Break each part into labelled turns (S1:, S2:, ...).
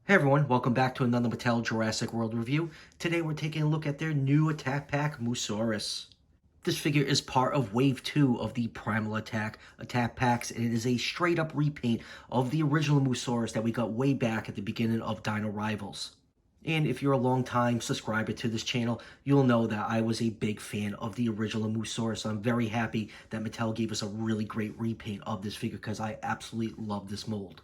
S1: Hey everyone, welcome back to another Mattel Jurassic World review. Today we're taking a look at their new attack pack, Mussaurus. This figure is part of Wave 2 of the Primal attack packs, and it is a straight up repaint of the original Mussaurus that we got way back at the beginning of Dino Rivals. And if you're a long time subscriber to this channel, you'll know that I was a big fan of the original Mussaurus. So I'm very happy that Mattel gave us a really great repaint of this figure because I absolutely love this mold.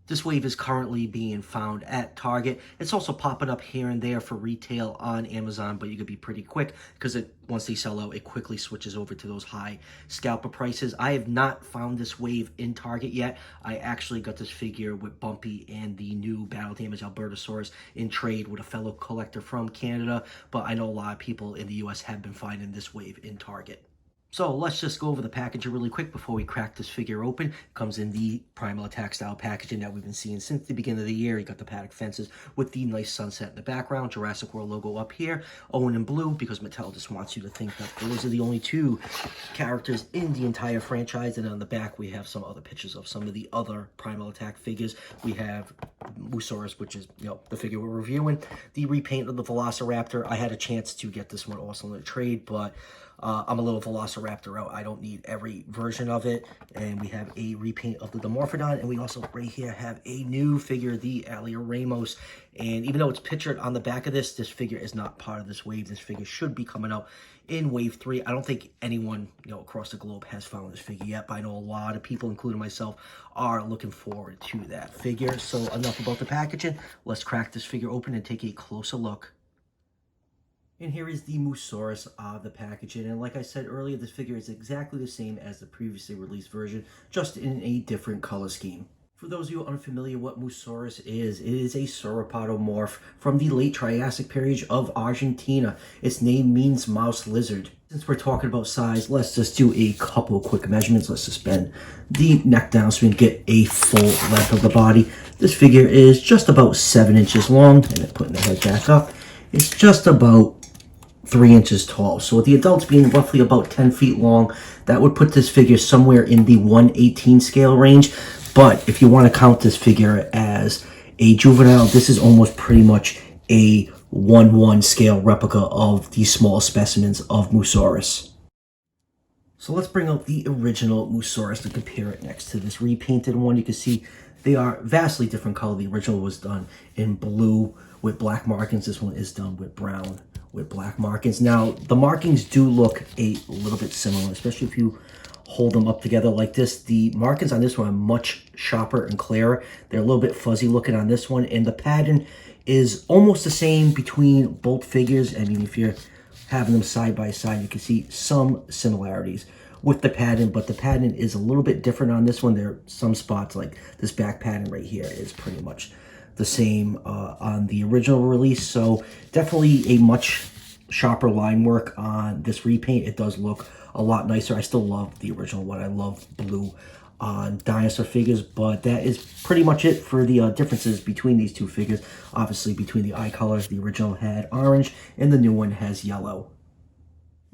S1: This wave is currently being found at Target. It's also popping up here and there for retail on Amazon, but you could be pretty quick because once they sell out, it quickly switches over to those high scalper prices. I have not found this wave in Target yet. I actually got this figure with Bumpy and the new Battle Damage Albertosaurus in trade with a fellow collector from Canada, but I know a lot of people in the US have been finding this wave in Target. So let's just go over the packaging really quick before we crack this figure open. It comes in the Primal Attack style packaging that we've been seeing since the beginning of the year. You got the paddock fences with the nice sunset in the background, Jurassic World logo up here, Owen in blue because Mattel just wants you to think that those are the only two characters in the entire franchise. And on the back we have some other pictures of some of the other Primal Attack figures. We have Mussaurus, which is the figure we're reviewing, the repaint of the Velociraptor. I had a chance to get this one also in a trade, but I'm a little Velociraptor out. I don't need every version of it. And we have a repaint of the Dimorphodon. And we also right here have a new figure, the Alia Ramos. And even though it's pictured on the back of this figure is not part of this wave. This figure should be coming out in Wave 3. I don't think anyone across the globe has found this figure yet, but I know a lot of people, including myself, are looking forward to that figure. So enough about the packaging. Let's crack this figure open and take a closer look. And here is the Mussaurus of the packaging. And like I said earlier, this figure is exactly the same as the previously released version, just in a different color scheme. For those of you unfamiliar what Mussaurus is, it is a sauropodomorph from the late Triassic period of Argentina. Its name means mouse lizard. Since we're talking about size, let's just do a couple quick measurements. Let's just bend the neck down so we can get a full length of the body. This figure is just about 7 inches long, and then putting the head back up, it's just about 3 inches tall. So with the adults being roughly about 10 feet long, that would put this figure somewhere in the 1/18 scale range. But if you want to count this figure as a juvenile, this is almost pretty much a 1/1 scale replica of the small specimens of Mussaurus. So let's bring out the original Mussaurus to compare it next to this repainted one. You can see they are vastly different color. The original was done in blue with black markings. This one is done with brown with black markings. Now, the markings do look a little bit similar, especially if you hold them up together like this. The markings on this one are much sharper and clearer. They're a little bit fuzzy looking on this one, and the pattern is almost the same between both figures. I mean, if you're having them side by side, you can see some similarities with the pattern, but the pattern is a little bit different on this one. There are some spots like this back pattern right here is pretty much the same on the original release. So definitely a much sharper line work on this repaint. It does look a lot nicer. I still love the original one. I love blue on dinosaur figures, but that is pretty much it for the differences between these two figures. Obviously between the eye colors, the original had orange and the new one has yellow.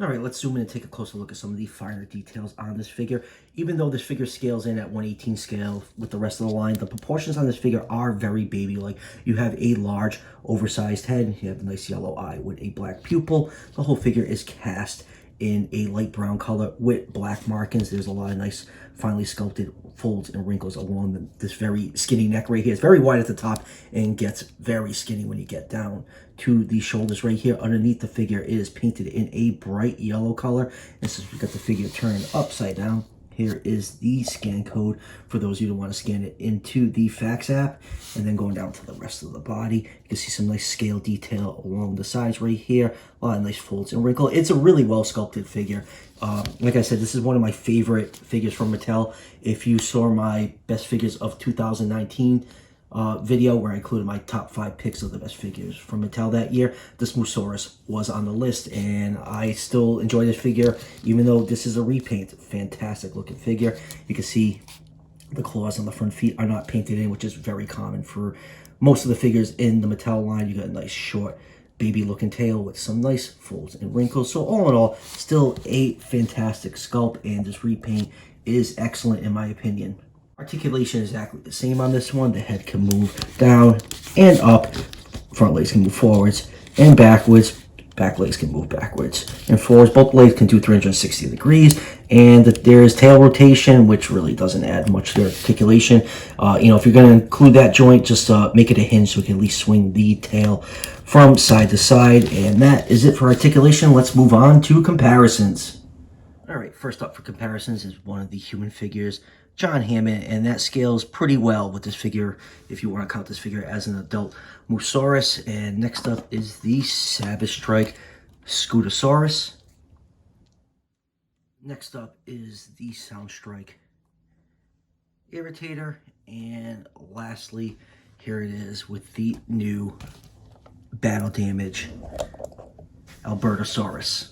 S1: All right, let's zoom in and take a closer look at some of the finer details on this figure. Even though this figure scales in at 1/18 scale with the rest of the line, the proportions on this figure are very baby-like. You have a large, oversized head. You have a nice yellow eye with a black pupil. The whole figure is cast in a light brown color with black markings. There's a lot of nice, finely sculpted folds and wrinkles along this very skinny neck right here. It's very wide at the top and gets very skinny when you get down to the shoulders right here. Underneath the figure, it is painted in a bright yellow color. And since we've got the figure turned upside down, here is the scan code for those of you who want to scan it into the fax app. And then going down to the rest of the body, you can see some nice scale detail along the sides right here. A lot of nice folds and wrinkle. It's a really well sculpted figure. Like I said, this is one of my favorite figures from Mattel. If you saw my best figures of 2019 video where I included my top 5 picks of the best figures from Mattel that year, this Mussaurus was on the list, and I still enjoy this figure even though this is a repaint. Fantastic looking figure. You can see the claws on the front feet are not painted in, which is very common for most of the figures in the Mattel line. You got a nice short baby looking tail with some nice folds and wrinkles. So all in all, still a fantastic sculpt, and this repaint is excellent in my opinion. Articulation is exactly the same on this one. The head can move down and up. Front legs can move forwards and backwards. Back legs can move backwards and forwards. Both legs can do 360 degrees. And there's tail rotation, which really doesn't add much to articulation. If you're going to include that joint, just make it a hinge so we can at least swing the tail from side to side. And that is it for articulation. Let's move on to comparisons. All right, first up for comparisons is one of the human figures, John Hammond, and that scales pretty well with this figure, if you want to count this figure as an adult Mussaurus. And next up is the Sabbath Strike Scutosaurus. Next up is the Soundstrike Irritator. And lastly, here it is with the new Battle Damage Albertosaurus.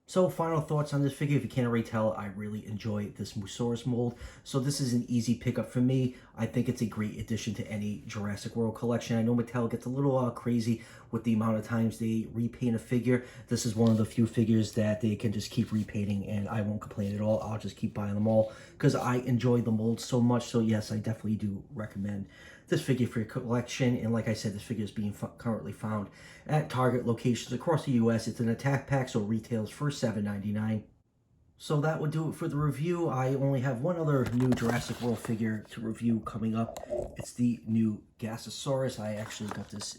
S1: So final thoughts on this figure. If you can't already tell, I really enjoy this Mussaurus mold. So this is an easy pickup for me. I think it's a great addition to any Jurassic World collection. I know Mattel gets a little crazy with the amount of times they repaint a figure. This is one of the few figures that they can just keep repainting and I won't complain at all. I'll just keep buying them all because I enjoy the mold so much. So yes, I definitely do recommend this figure for your collection. And like I said, this figure is being currently found at Target locations across the US. It's an attack pack, so retails for $7.99. So that would do it for the review. I only have one other new Jurassic World figure to review coming up. It's the new Gasosaurus. I actually got this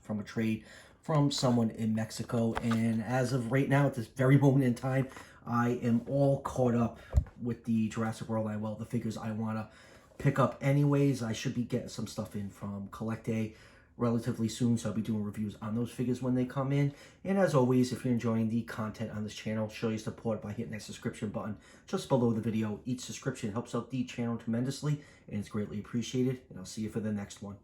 S1: from a trade from someone in Mexico. And as of right now, at this very moment in time, I am all caught up with the Jurassic World the figures I want to pick up anyways. I should be getting some stuff in from Collect Day relatively soon, so I'll be doing reviews on those figures when they come in. And as always, if you're enjoying the content on this channel, show your support by hitting that subscription button just below the video. Each subscription helps out the channel tremendously and it's greatly appreciated, and I'll see you for the next one.